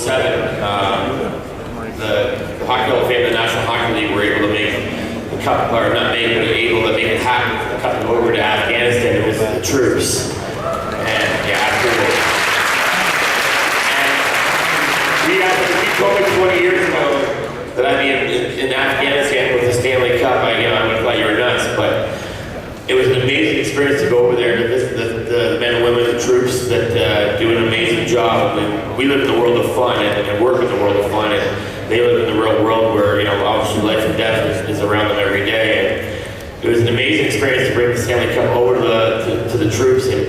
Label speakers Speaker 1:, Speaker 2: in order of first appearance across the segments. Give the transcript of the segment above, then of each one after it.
Speaker 1: 07, the Hockey Hall of Fame, the National Hockey League, were able to make the cup, or not make, but able to make it happen for the cup and over to Afghanistan to visit the troops. And yeah, absolutely. And we told me 20 years ago that I'd be in Afghanistan with the Stanley Cup. I would have thought you were nuts, but it was an amazing experience to go over there to visit the men and women, the troops that do an amazing job. And we live in the world of fun and work in the world of fun, and they live in the real world where, obviously life and death is around them every day. And it was an amazing experience to bring the Stanley Cup over to the troops. And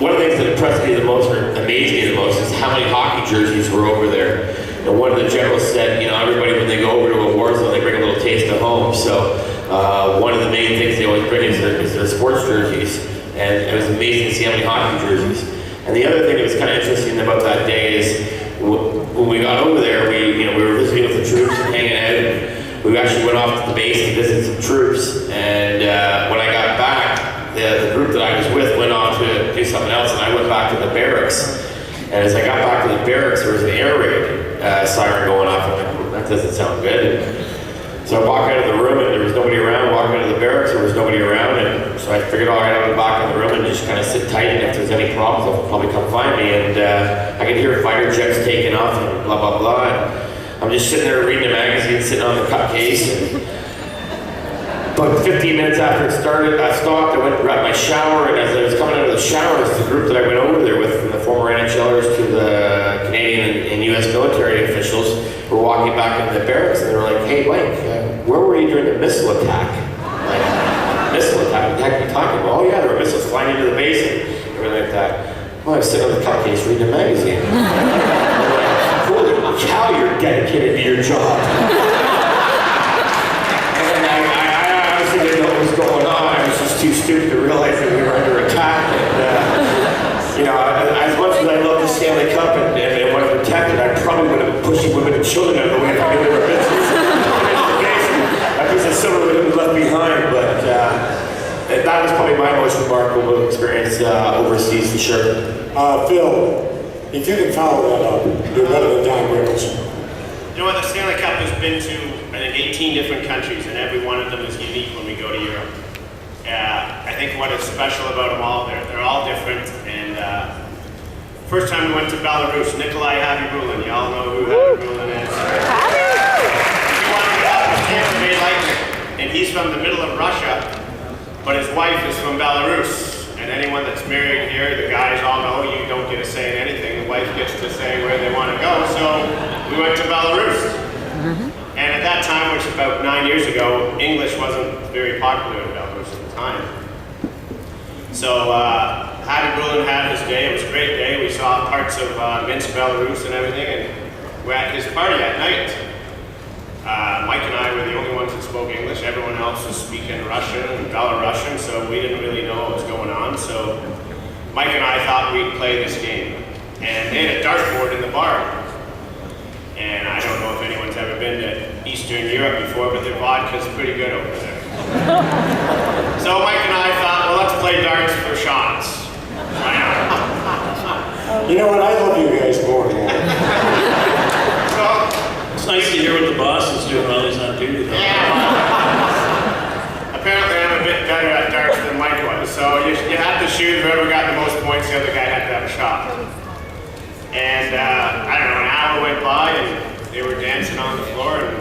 Speaker 1: one of the things that impressed me the most, or amazed me the most, is how many hockey jerseys were over there. One of the generals said, everybody when they go over to a war zone, they bring a little taste of home. So one of the main things they always bring is their sports jerseys. And it was amazing to see how many hockey jerseys. And the other thing that was kind of interesting about that day is when we got over there, we were visiting with the troops and hanging out. And we actually went off to the base and visited some troops. And when I got back, the group that I was with went off to do something else, and I went back to the barracks. And as I got back to the barracks, there was an air raid siren going off. I'm like, that doesn't sound good. And so I walked out of the room, and there was nobody around. Walked out of the barracks, there was nobody around. And so I figured, I'd go back in the room and just kind of sit tight. And if there's any problems, they'll probably come find me. And I could hear fighter jets taking off and blah, blah, blah. And I'm just sitting there reading a magazine, sitting on the cup case. And about 15 minutes after it started, I stopped, I went and grabbed my shower, and as I was coming out of the shower, the group that I went over there with, from the former NHLers to the Canadian and US military officials, were walking back into the barracks, and they were like, hey Mike, where were you during the missile attack? Like, missile attack? What the heck are you talking about? Oh yeah, there were missiles flying into the base, and everything like that. Well, I was sitting on the cup case reading a magazine. I'm like, holy cow, you're dedicated to your job. Going on, I was just too stupid to realize that we were under attack. And as much as I love the Stanley Cup and want to protect it, I probably would have been pushing women and children out of the way if I knew they were business. That piece of silver would have been left behind, but that was probably my most remarkable experience overseas for sure.
Speaker 2: Phil, if you can follow that up, you're better than Don Rickles.
Speaker 3: You know what, the Stanley Cup has been to, I think, 18 different countries, and every one of them is unique when we go to Europe. I think what is special about them all, they're all different. And first time we went to Belarus, Nikolai Habibulin, you all know who Habibulin is. He wanted to get up with Tampa Bay Lightning, and he's from the middle of Russia, but his wife is from Belarus. And anyone that's married here, the guys all know you don't get a say in anything. The wife gets to say where they want to go. So we went to Belarus. And at that time, which was about 9 years ago, English wasn't very popular in Belarus at the time. So Habibulin had his day. It was a great day. We saw parts of Minsk, Belarus and everything. And we're at his party at night. Mike and I were the only ones that spoke English. Everyone else was speaking Russian and Belarusian, so we didn't really know what was going on. So Mike and I thought we'd play this game. And they had a dartboard in the bar. And I don't know if anyone's ever been to Eastern Europe before, but their vodka's pretty good over there. So Mike and I thought, well, let's play darts for shots. Why not?
Speaker 2: You know what, I love you guys more and more.
Speaker 4: It's nice to hear what the boss is doing while he's on duty.
Speaker 3: Yeah. Apparently I'm a bit better at darts than Mike was. So you had to shoot whoever got the most points, the other guy had to have a shot. And I don't know, an hour went by and they were dancing on the floor and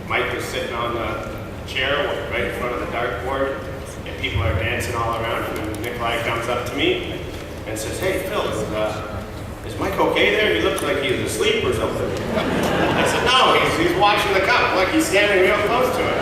Speaker 3: Mike was sitting on the chair right in front of the dartboard and people are dancing all around him. And Nikolai comes up to me and says, hey Phil, is Mike okay there? He looks like he's asleep or something. I said, no, he's watching the cup. Look, he's standing real close to it.